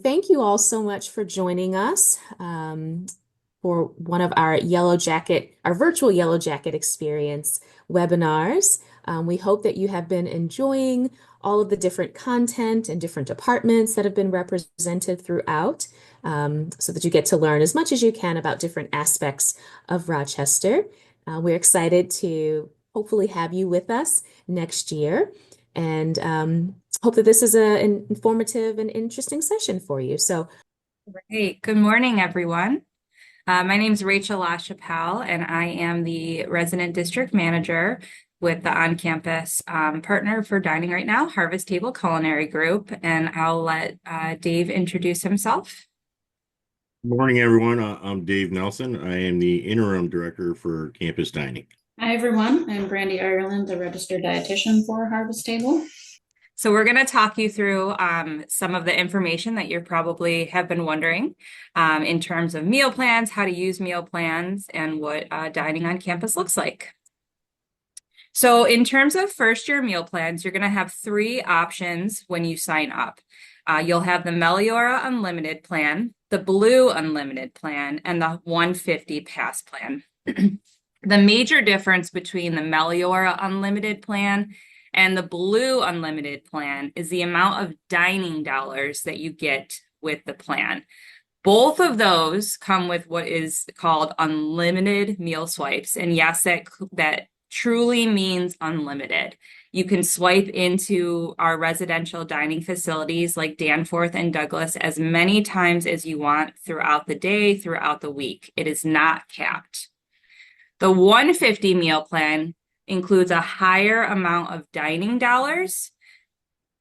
Thank you all so much for joining us for one of our Yellow Jacket, our virtual Yellow Jacket experience webinars. We hope that you have been enjoying all of the different content and different departments that have been represented throughout, so that you get to learn as much as you can about different aspects of Rochester. We're excited to hopefully have you with us next year. And hope that this is an informative and interesting session for you. So, Hey, good morning, everyone. My name is Rachel LaChapelle, and I am the resident district manager with the on-campus partner for Dining Right Now, Harvest Table Culinary Group. And I'll let Dave introduce himself. Good morning, everyone. I'm Dave Nelson. I am the interim director for campus dining. Hi, everyone. I'm Brandy Ireland, a registered dietitian for Harvest Table. So we're going to talk you through some of the information that you probably have been wondering in terms of meal plans, how to use meal plans, and what dining on campus looks like. So in terms of first-year meal plans, you're going to have three options when you sign up. You'll have the Meliora Unlimited plan, the Blue Unlimited plan, and the 150 Pass plan. The major difference between the Meliora Unlimited plan and the Blue Unlimited plan is the amount of dining dollars that you get with the plan. Both of those come with what is called unlimited meal swipes. And yes, that truly means unlimited. You can swipe into our residential dining facilities like Danforth and Douglas as many times as you want throughout the day, throughout the week. It is not capped. The 150 meal plan includes a higher amount of dining dollars,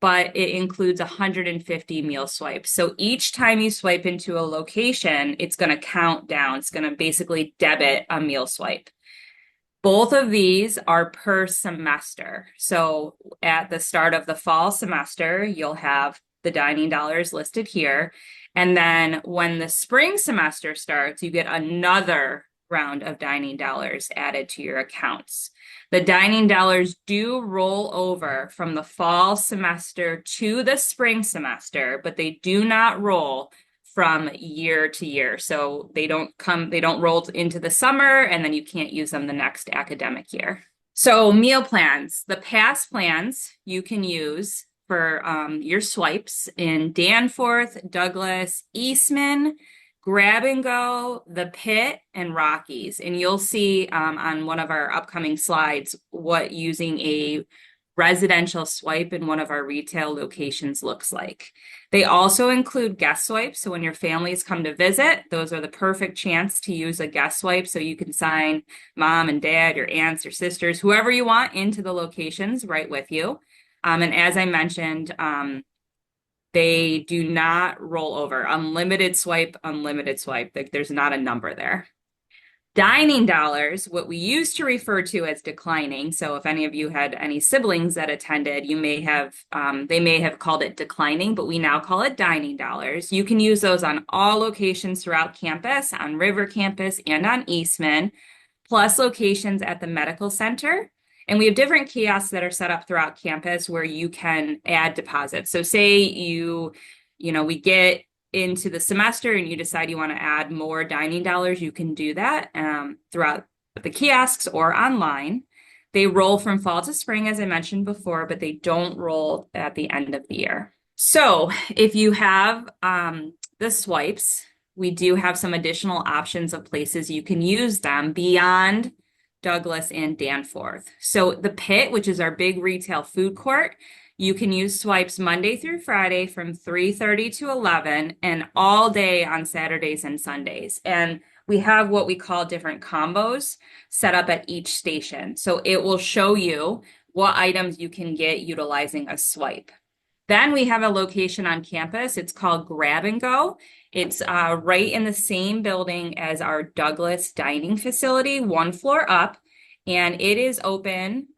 but it includes 150 meal swipes. So each time you swipe into a location, it's going to count down. It's going to basically debit a meal swipe. Both of these are per semester. So at the start of the fall semester, you'll have the dining dollars listed here. And then when the spring semester starts, you get another round of dining dollars added to your accounts. The dining dollars do roll over from the fall semester to the spring semester, but they do not roll from year to year. So they don't roll into the summer and then you can't use them the next academic year. So meal plans, the pass plans you can use for your swipes in Danforth, Douglas, Eastman, Grab and Go, The Pit, and Rockies. And you'll see on one of our upcoming slides what using a residential swipe in one of our retail locations looks like. They also include guest swipes. So when your families come to visit, those are the perfect chance to use a guest swipe. So you can sign mom and dad, your aunts, your sisters, whoever you want into the locations right with you. And as I mentioned, they do not roll over. Unlimited swipe, unlimited swipe. There's not a number there. Dining dollars, what we used to refer to as declining. So if any of you had any siblings that attended, you may have, they may have called it declining, but we now call it dining dollars. You can use those on all locations throughout campus, on River Campus and on Eastman, plus locations at the medical center. And we have different kiosks that are set up throughout campus where you can add deposits. So say we get into the semester and you decide you want to add more dining dollars, you can do that throughout the kiosks or online. They roll from fall to spring, as I mentioned before, but they don't roll at the end of the year. So if you have the swipes, we do have some additional options of places you can use them beyond Douglas and Danforth. So the Pit, which is our big retail food court, you can use swipes Monday through Friday from 3:30 to 11 and all day on Saturdays and Sundays. And we have what we call different combos set up at each station. So it will show you what items you can get utilizing a swipe. Then we have a location on campus. It's called Grab and Go. It's right in the same building as our Douglas dining facility, one floor up. And it is open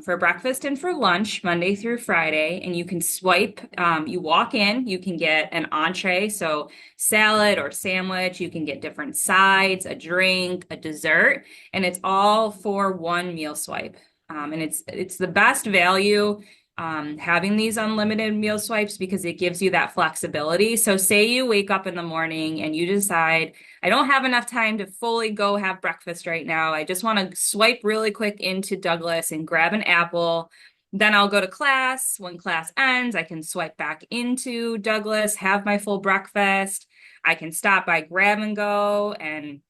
for breakfast and for lunch, Monday through Friday. And you can swipe, you walk in, you can get an entree, so salad or sandwich. You can get different sides, a drink, a dessert, and it's all for one meal swipe. And it's the best value having these unlimited meal swipes because it gives you that flexibility. So say you wake up in the morning and you decide, I don't have enough time to fully go have breakfast right now. I just want to swipe really quick into Douglas and grab an apple. Then I'll go to class. When class ends, I can swipe back into Douglas, have my full breakfast. I can stop by Grab and Go and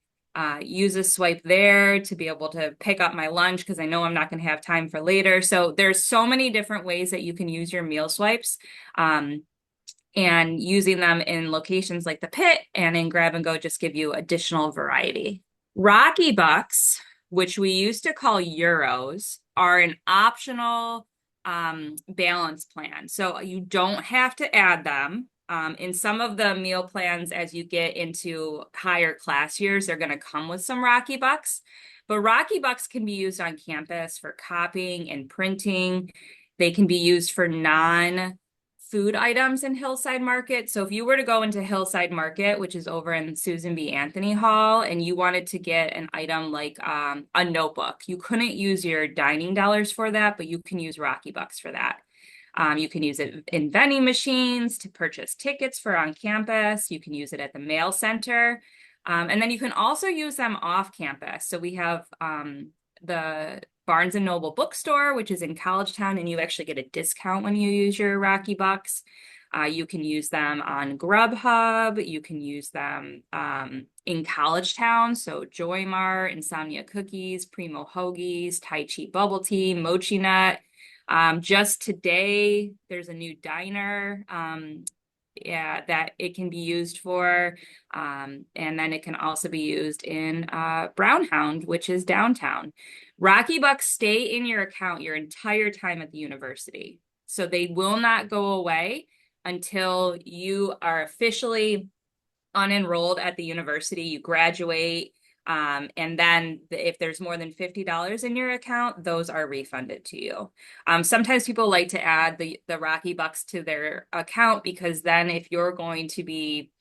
use a swipe there to be able to pick up my lunch because I know I'm not going to have time for later. So there's so many different ways that you can use your meal swipes. And using them in locations like the pit and in Grab and Go just give you additional variety. Rocky Bucks, which we used to call euros, are an optional balance plan. So you don't have to add them. In some of the meal plans, as you get into higher class years, they're going to come with some Rocky Bucks. But Rocky Bucks can be used on campus for copying and printing. They can be used for non-food items in Hillside Market. So if you were to go into Hillside Market, which is over in Susan B. Anthony Hall, and you wanted to get an item like a notebook, you couldn't use your dining dollars for that, but you can use Rocky Bucks for that. You can use it in vending machines to purchase tickets for on campus. You can use it at the mail center. And then you can also use them off campus. So we have the Barnes and Noble bookstore, which is in College Town, and you actually get a discount when you use your Rocky Bucks. You can use them on Grubhub. You can use them in College Town. So Joy Mart, Insomnia Cookies, Primo Hoagies, Tai Chi Bubble Tea, Mochi Nut. Just today, there's a new diner that it can be used for. And then it can also be used in Brown Hound, which is downtown. Rocky Bucks stay in your account your entire time at the university. So they will not go away until you are officially unenrolled at the university, you graduate. And then if there's more than $50 in your account, those are refunded to you. Sometimes people like to add the Rocky Bucks to their account because then if you're going to be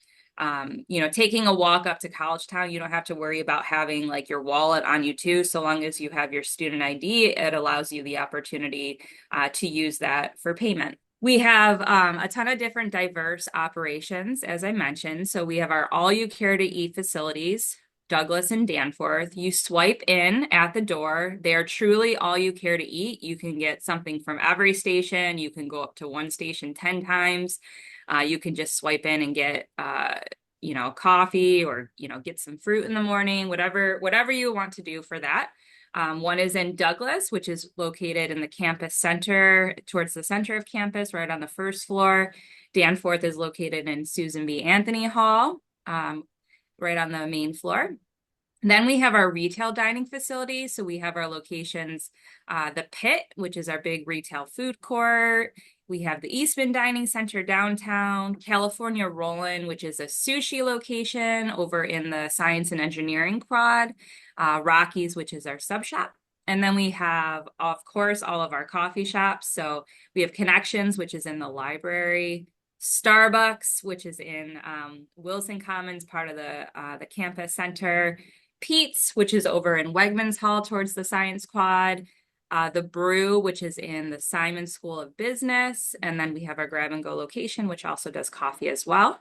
taking a walk up to College Town, you don't have to worry about having like your wallet on you too. So long as you have your student ID, it allows you the opportunity to use that for payment. We have a ton of different diverse operations, as I mentioned. So we have our all-you-care-to-eat facilities, Douglas and Danforth. You swipe in at the door. They are truly all you care to eat. You can get something from every station. You can go up to one station 10 times. You can just swipe in and get coffee or get some fruit in the morning, whatever you want to do for that. One is in Douglas, which is located in the campus center, towards the center of campus, right on the first floor. Danforth is located in Susan B. Anthony Hall, right on the main floor. Then we have our retail dining facilities. So we have our locations, the Pit, which is our big retail food court. We have the Eastman Dining Center downtown, California Rollin', which is a sushi location over in the Science and Engineering quad, Rockies, which is our sub shop. And then we have, of course, all of our coffee shops. So we have Connections, which is in the library, Starbucks, which is in Wilson Commons, part of the campus center, Pete's, which is over in Wegmans Hall towards the Science Quad, the Brew, which is in the Simon School of Business, and then we have our Grab and Go location, which also does coffee as well.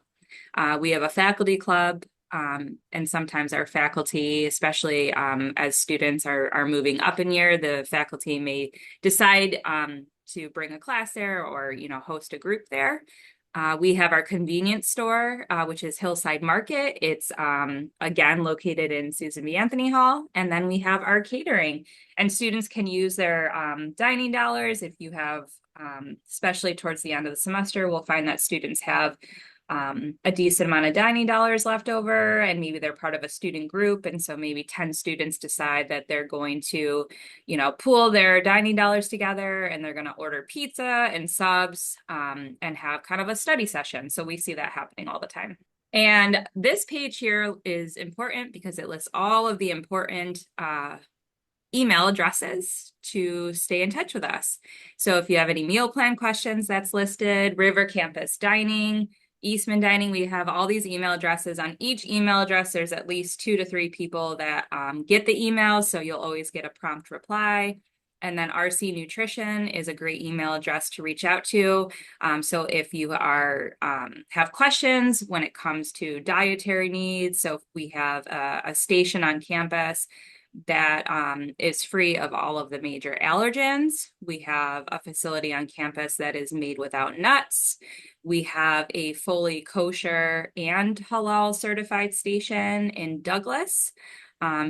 We have a faculty club, and sometimes our faculty, especially as students are moving up in year, the faculty may decide to bring a class there or host a group there. We have our convenience store, which is Hillside Market. It's, again, located in Susan B. Anthony Hall. And then we have our catering. And students can use their dining dollars if you have, especially towards the end of the semester, we'll find that students have a decent amount of dining dollars left over, and maybe they're part of a student group. And so maybe 10 students decide that they're going to, pool their dining dollars together and they're going to order pizza and subs and have kind of a study session. So we see that happening all the time. And this page here is important because it lists all of the important email addresses to stay in touch with us. So if you have any meal plan questions, that's listed. River Campus Dining, Eastman Dining, we have all these email addresses. On each email address, there's at least 2 to 3 people that get the email, so you'll always get a prompt reply. And then RC Nutrition is a great email address to reach out to. So if you are have questions when it comes to dietary needs, so we have a station on campus that is free of all of the major allergens. We have a facility on campus that is made without nuts. We have a fully kosher and halal certified station in Douglas.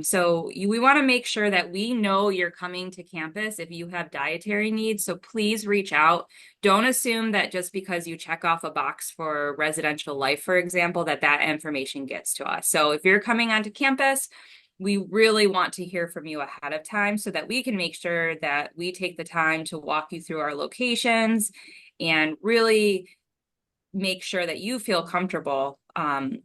So we want to make sure that we know you're coming to campus if you have dietary needs. So please reach out. Don't assume that just because you check off a box for residential life, for example, that that information gets to us. So if you're coming onto campus, we really want to hear from you ahead of time so that we can make sure that we take the time to walk you through our locations and really make sure that you feel comfortable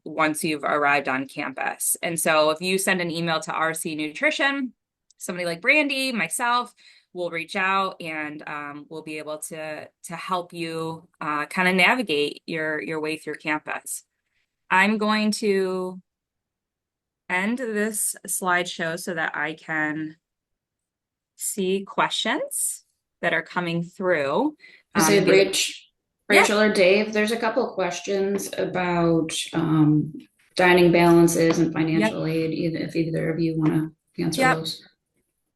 once you've arrived on campus. And so if you send an email to RC Nutrition, somebody like Brandy, myself, will reach out and we'll be able to help you kind of navigate your way through campus. I'm going to end this slideshow so that I can see questions that are coming through. Say Yeah. Rachel or Dave, there's a couple questions about dining balances and Yep. financial aid, if either of you want to answer Yep. those.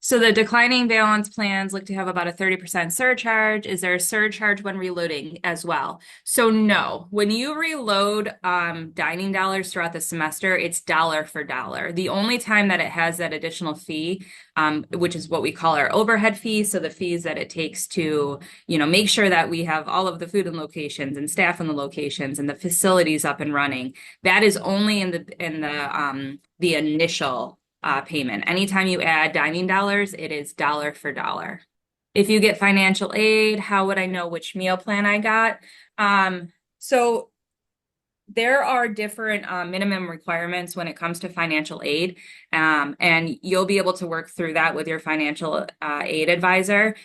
So the declining balance plans look to have about a 30% surcharge. Is there a surcharge when reloading as well? So no, when you reload dining dollars throughout the semester, it's dollar for dollar. The only time that it has that additional fee, which is what we call our overhead fee, so the fees that it takes to, make sure that we have all of the food in locations and staff in the locations and the facilities up and running, that is only in the initial payment. Anytime you add dining dollars, it is dollar for dollar. If you get financial aid, how would I know which meal plan I got? So there are different minimum requirements when it comes to financial aid, and you'll be able to work through that with your financial aid advisor.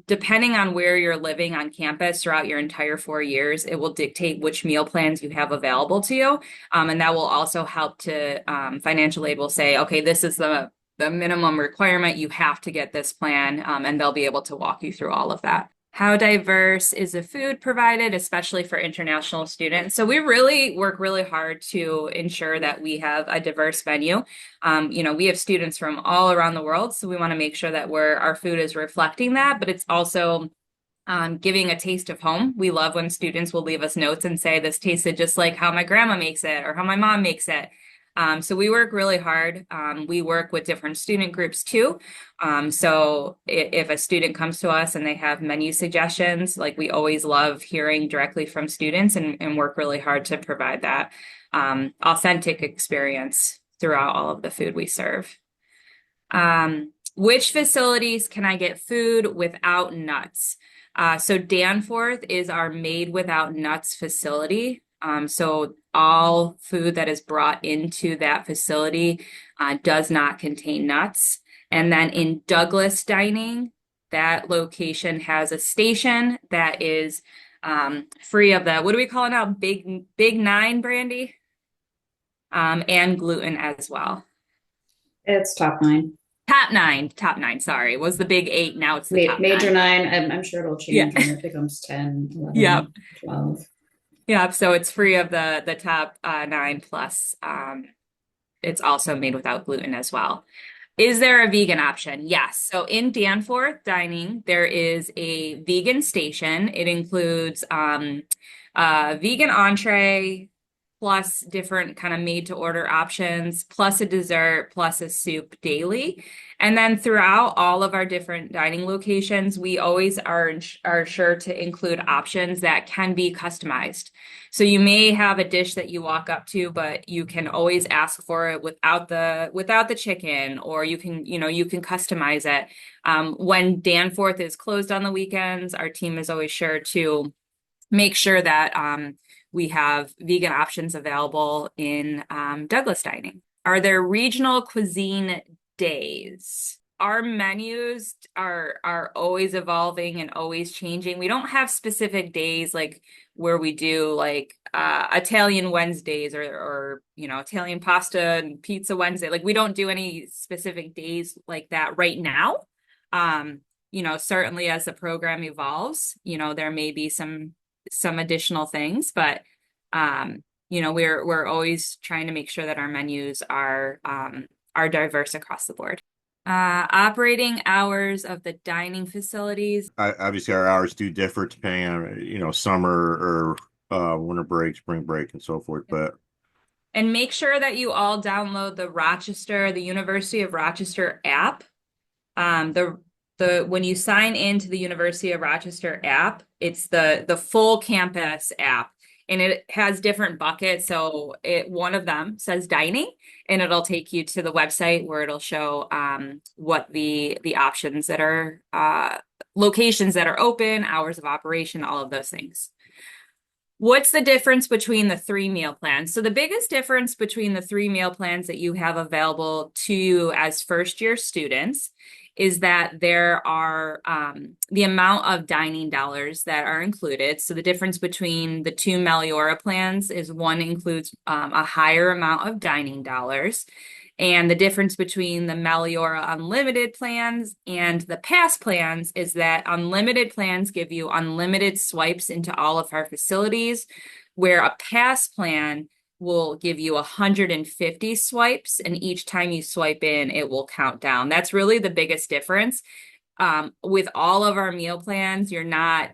Depending on where you're living on campus throughout your entire 4 years, it will dictate which meal plans you have available to you. And that will also help to financial aid will say, okay, this is the minimum requirement. You have to get this plan, and they'll be able to walk you through all of that. How diverse is the food provided, especially for international students? So we really work really hard to ensure that we have a diverse menu. We have students from all around the world, so we want to make sure that our food is reflecting that, but it's also giving a taste of home. We love when students will leave us notes and say, this tasted just like how my grandma makes it or how my mom makes it. So we work really hard. We work with different student groups too. So if a student comes to us and they have menu suggestions, like we always love hearing directly from students and work really hard to provide that authentic experience throughout all of the food we serve. Which facilities can I get food without nuts? So Danforth is our made without nuts facility. So all food that is brought into that facility does not contain nuts. And then in Douglas Dining, that location has a station that is free of what do we call it now? Big Nine, Brandy? And gluten as well. It's top 9. Top nine, sorry. Was the big 8, now it's the top Major 9. 9, I'm sure it'll change when it becomes 10, 11, Yep. 12. Yeah, so it's free of the top 9 plus. It's also made without gluten as well. Is there a vegan option? Yes. So in Danforth Dining, there is a vegan station. It includes vegan entree, plus different kind of made to order options, plus a dessert, plus a soup daily. And then throughout all of our different dining locations, we always are sure to include options that can be customized. So you may have a dish that you walk up to, but you can always ask for it without the chicken, or you can customize it. When Danforth is closed on the weekends, our team is always sure to make sure that we have vegan options available in Douglas Dining. Are there regional cuisine days? Our menus are always evolving and always changing. We don't have specific days like where we do like Italian Wednesdays or Italian pasta and pizza Wednesday. Like we don't do any specific days like that right now. certainly as the program evolves, there may be some additional things, but we're always trying to make sure that our menus are diverse across the board. Operating hours of the dining facilities. Obviously, our hours do differ depending on, summer or winter break, spring break, and so forth. But And make sure that you all download the University of Rochester app. When you sign into the University of Rochester app, it's the full campus app, and it has different buckets. So one of them says dining, and it'll take you to the website where it'll show what the options that are locations that are open, hours of operation, all of those things. What's the difference between the 3 meal plans? So the biggest difference between the 3 meal plans that you have available to you as first-year students is that there are the amount of dining dollars that are included. So the difference between the 2 Meliora plans is one includes a higher amount of dining dollars. And the difference between the Meliora Unlimited plans and the Pass plans is that unlimited plans give you unlimited swipes into all of our facilities, where a Pass plan will give you 150 swipes, and each time you swipe in, it will count down. That's really the biggest difference. With all of our meal plans, you're not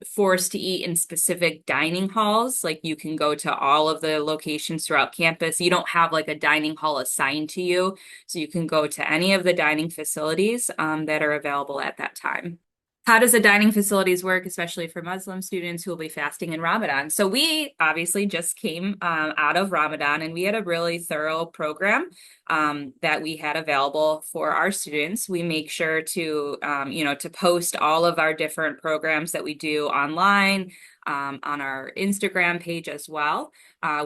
forced to eat in specific dining halls. Like, you can go to all of the locations throughout campus. You don't have like a dining hall assigned to you. So you can go to any of the dining facilities that are available at that time. How does the dining facilities work, especially for Muslim students who will be fasting in Ramadan? So we obviously just came out of Ramadan, and we had a really thorough program that we had available for our students. We make sure to, to post all of our different programs that we do online on our Instagram page as well.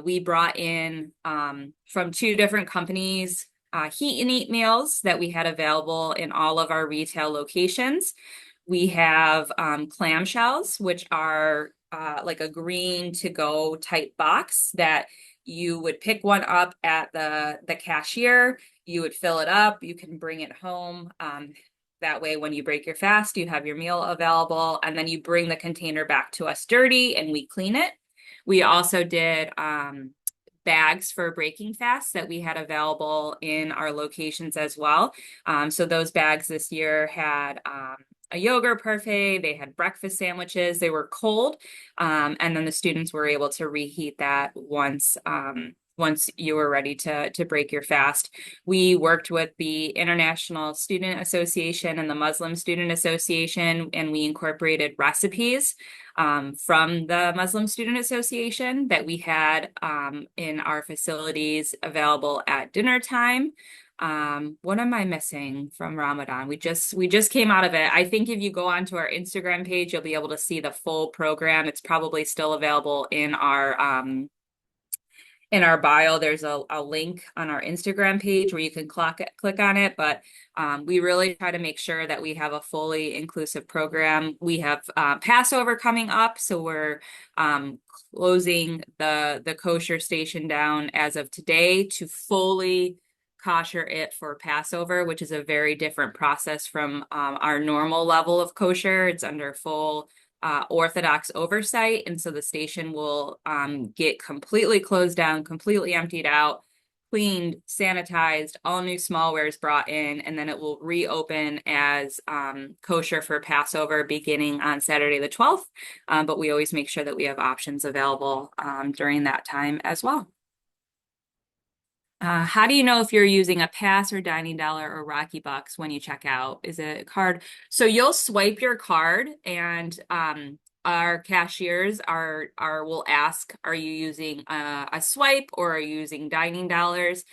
We brought in from 2 different companies heat and eat meals that we had available in all of our retail locations. We have clamshells, which are like a green to-go type box that you would pick one up at the cashier. You would fill it up. You can bring it home. That way, when you break your fast, you have your meal available, and then you bring the container back to us dirty, and we clean it. We also did bags for breaking fast that we had available in our locations as well. So those bags this year had a yogurt parfait, they had breakfast sandwiches, they were cold, and then the students were able to reheat that once you were ready to break your fast. We worked with the International Student Association and the Muslim Student Association, and we incorporated recipes from the Muslim Student Association that we had in our facilities available at dinner time. What am I missing from Ramadan? We just came out of it. I think if you go onto our Instagram page, you'll be able to see the full program. It's probably still available in our bio. There's a link on our Instagram page where you can click on it, but we really try to make sure that we have a fully inclusive program. We have Passover coming up, so we're closing the kosher station down as of today to fully kosher it for Passover, which is a very different process from our normal level of kosher. It's under full Orthodox oversight, and so the station will get completely closed down, completely emptied out, cleaned, sanitized, all new smallwares brought in, and then it will reopen as kosher for Passover beginning on Saturday the 12th. But we always make sure that we have options available during that time as well. How do you know if you're using a pass or dining dollar or Rocky Bucks when you check out? Is it a card? So you'll swipe your card, and our cashiers will ask, are you using a swipe or are you using dining dollars?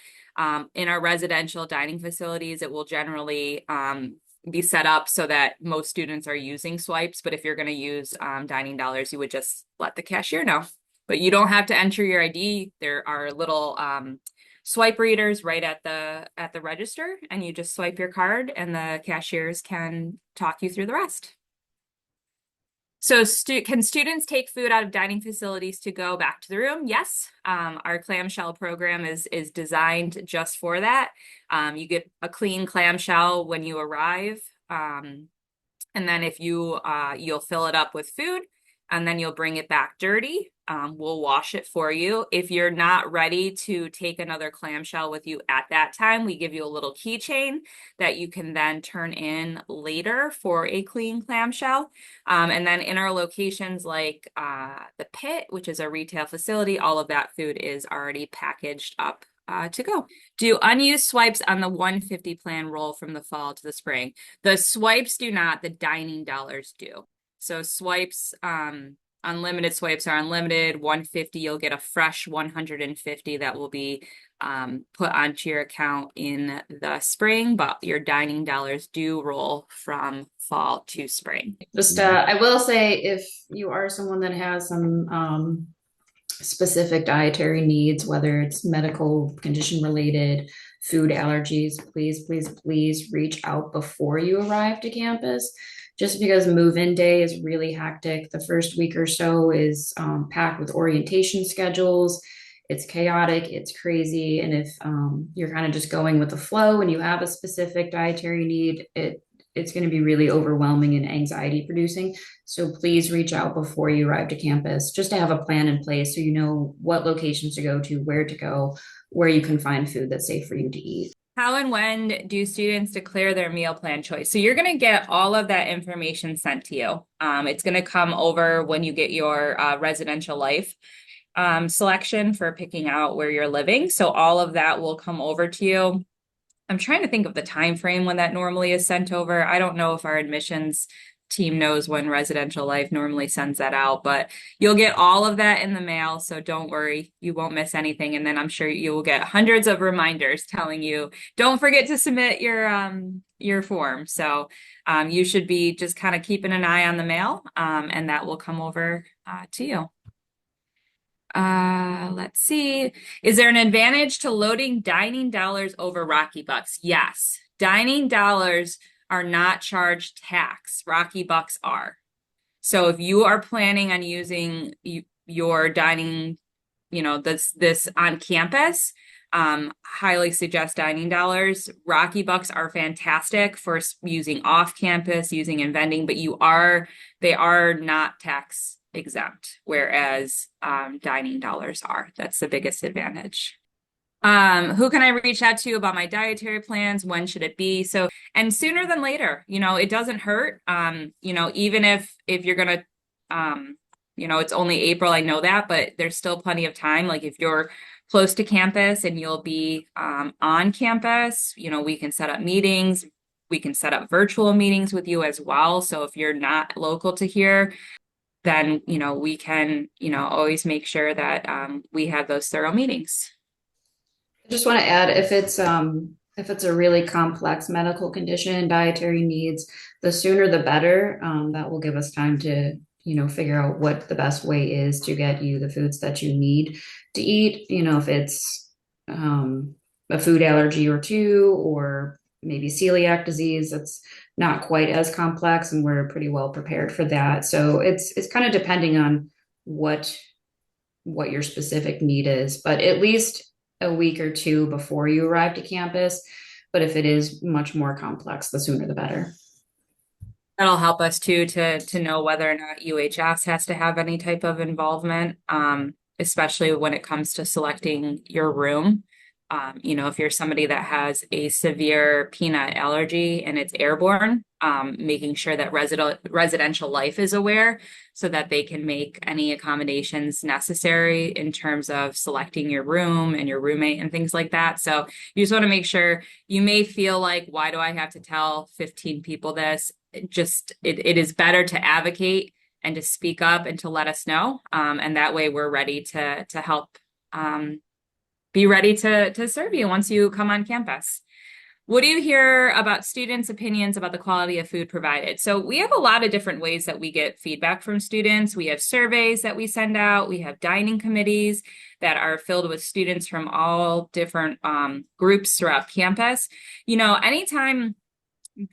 In our residential dining facilities, it will generally be set up so that most students are using swipes. But if you're going to use dining dollars, you would just let the cashier know. But you don't have to enter your ID. There are little swipe readers right at the register, and you just swipe your card and the cashiers can talk you through the rest. So can students take food out of dining facilities to go back to the room? Yes. Our clamshell program is designed just for that. You get a clean clamshell when you arrive. And then if you'll fill it up with food and then you'll bring it back dirty. We'll wash it for you. If you're not ready to take another clamshell with you at that time, we give you a little keychain that you can then turn in later for a clean clamshell. And then in our locations like the Pit, which is a retail facility, all of that food is already packaged up to go. Do unused swipes on the 150 plan roll from the fall to the spring? The swipes do not, the dining dollars do. So swipes, unlimited swipes are unlimited. 150, you'll get a fresh 150 that will be put onto your account in the spring, but your dining dollars do roll from fall to spring. Just, I will say, if you are someone that has some specific dietary needs, whether it's medical condition related, food allergies, please, please, please reach out before you arrive to campus. Just because move-in day is really hectic. The first week or so is packed with orientation schedules. It's chaotic, it's crazy. And if you're kind of just going with the flow and you have a specific dietary need, it's going to be really overwhelming and anxiety producing. So please reach out before you arrive to campus just to have a plan in place so you know what locations to go to, where you can find food that's safe for you to eat. How and when do students declare their meal plan choice? So you're going to get all of that information sent to you. It's going to come over when you get your residential life selection for picking out where you're living. So all of that will come over to you. I'm trying to think of the time frame when that normally is sent over. I don't know if our admissions team knows when residential life normally sends that out, but you'll get all of that in the mail. So don't worry, you won't miss anything. And then I'm sure you will get hundreds of reminders telling you, don't forget to submit your form. So you should be just kind of keeping an eye on the mail, and that will come over to you. Let's see. Is there an advantage to loading dining dollars over Rocky Bucks? Yes. Dining dollars are not charged tax. Rocky Bucks are. So if you are planning on using your dining, this on campus, highly suggest dining dollars. Rocky Bucks are fantastic for using off campus, using in vending, but they are not tax exempt, whereas dining dollars are. That's the biggest advantage. Who can I reach out to about my dietary plans? When should it be? So, and sooner than later, it doesn't hurt. Even if you're gonna, it's only April, I know that, but there's still plenty of time. Like if you're close to campus and you'll be on campus, we can set up meetings. We can set up virtual meetings with you as well. So if you're not local to here, then, we can, always make sure that we have those thorough meetings. I just want to add, if it's a really complex medical condition, dietary needs, the sooner the better. That will give us time to, figure out what the best way is to get you the foods that you need to eat. If it's a food allergy or two, or maybe celiac disease, that's not quite as complex, and we're pretty well prepared for that. So it's kind of depending on what your specific need is, but at least a week or two before you arrive to campus. But if it is much more complex, the sooner the better. That'll help us too to know whether or not UHS has to have any type of involvement, especially when it comes to selecting your room. If you're somebody that has a severe peanut allergy and it's airborne, making sure that residential life is aware so that they can make any accommodations necessary in terms of selecting your room and your roommate and things like that. So you just want to make sure. You may feel like, why do I have to tell 15 people this? It is better to advocate and to speak up and to let us know. And that way we're ready to help be ready to serve you once you come on campus. What do you hear about students' opinions about the quality of food provided? So we have a lot of different ways that we get feedback from students. We have surveys that we send out. We have dining committees that are filled with students from all different groups throughout campus. Anytime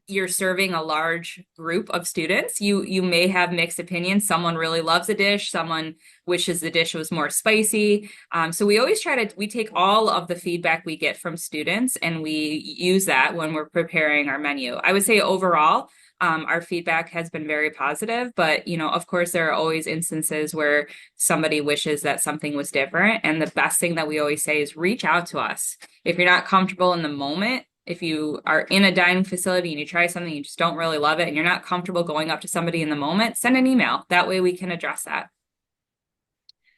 you're serving a large group of students, you may have mixed opinions. Someone really loves a dish, someone wishes the dish was more spicy. So we always we take all of the feedback we get from students and we use that when we're preparing our menu. I would say overall, Our feedback has been very positive, but of course, there are always instances where somebody wishes that something was different. And the best thing that we always say is reach out to us. If you're not comfortable in the moment, if you are in a dining facility and you try something, you just don't really love it, and you're not comfortable going up to somebody in the moment, send an email. That way we can address that.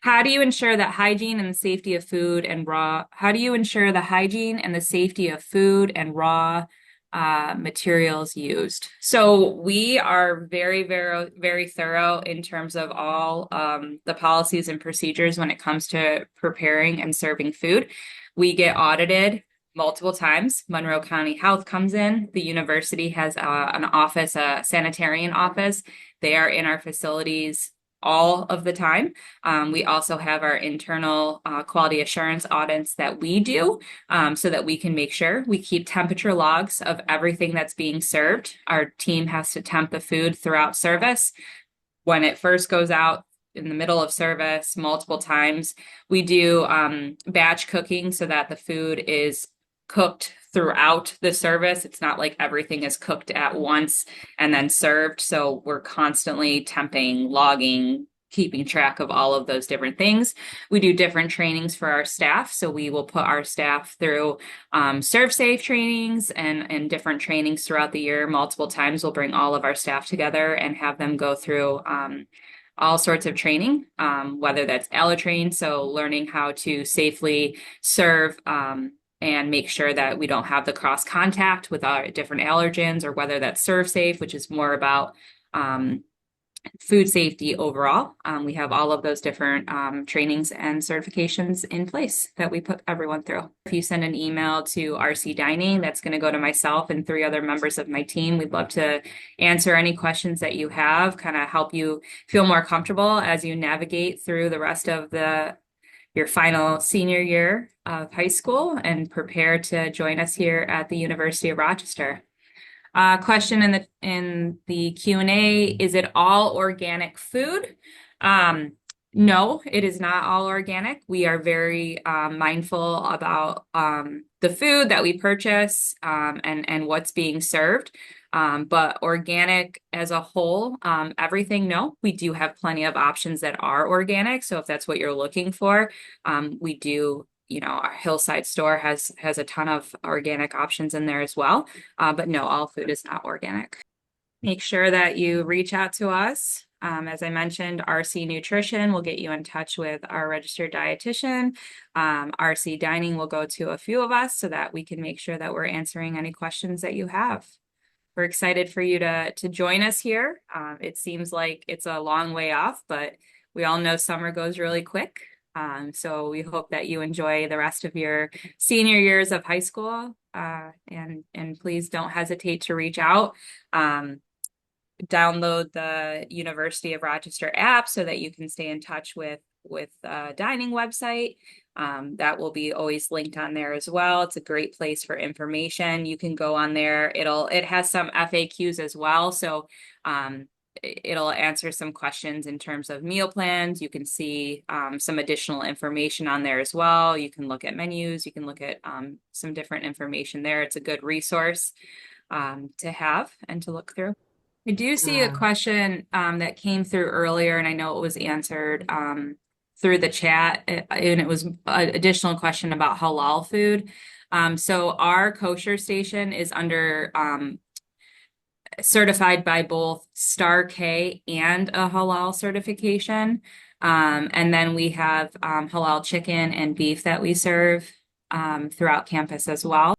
How do you ensure that hygiene and the safety of food and raw, how do you ensure the hygiene and the safety of food and raw materials used? So we are very, very, very thorough in terms of all the policies and procedures when it comes to preparing and serving food. We get audited multiple times. Monroe County Health comes in. The university has an office, a sanitarian office. They are in our facilities all of the time. We also have our internal quality assurance audits that we do so that we can make sure we keep temperature logs of everything that's being served. Our team has to temp the food throughout service. When it first goes out, in the middle of service, multiple times. We do batch cooking so that the food is cooked throughout the service. It's not like everything is cooked at once and then served. So we're constantly temping, logging, keeping track of all of those different things. We do different trainings for our staff. So we will put our staff through serve safe trainings and different trainings throughout the year. Multiple times we'll bring all of our staff together and have them go through all sorts of training, whether that's allertrain, so learning how to safely serve and make sure that we don't have the cross contact with our different allergens, or whether that's serve safe, which is more about food safety overall. We have all of those different trainings and certifications in place that we put everyone through. If you send an email to RC Dining, that's going to go to myself and 3 other members of my team. We'd love to answer any questions that you have, kind of help you feel more comfortable as you navigate through the rest of your final senior year of high school and prepare to join us here at the University of Rochester. Question in the Q&A, is it all organic food? No, it is not all organic. We are very mindful about the food that we purchase and what's being served. But organic as a whole, everything, no. We do have plenty of options that are organic. So if that's what you're looking for, we do. Our Hillside store has a ton of organic options in there as well. But no, all food is not organic. Make sure that you reach out to us. As I mentioned, RC Nutrition will get you in touch with our registered dietitian. RC Dining will go to a few of us so that we can make sure that we're answering any questions that you have. We're excited for you to join us here. It seems like it's a long way off, but we all know summer goes really quick. So we hope that you enjoy the rest of your senior years of high school, and please don't hesitate to reach out. Download the University of Rochester app so that you can stay in touch with the dining website. That will be always linked on there as well. It's a great place for information. You can go on there. It has some FAQs as well. So it'll answer some questions in terms of meal plans. You can see some additional information on there as well. You can look at menus. You can look at some different information there. It's a good resource to have and to look through. I do see a question that came through earlier, and I know it was answered through the chat, and it was an additional question about halal food. So our kosher station is under certified by both Star K and a halal certification. And then we have halal chicken and beef that we serve throughout campus as well.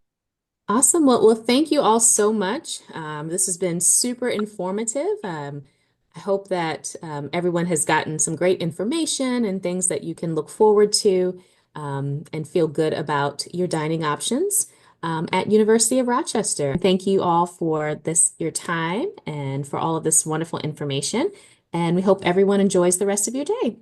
Awesome. Well, thank you all so much. This has been super informative. I hope that everyone has gotten some great information and things that you can look forward to and feel good about your dining options at University of Rochester. Thank you all for your time and for all of this wonderful information. And we hope everyone enjoys the rest of your day.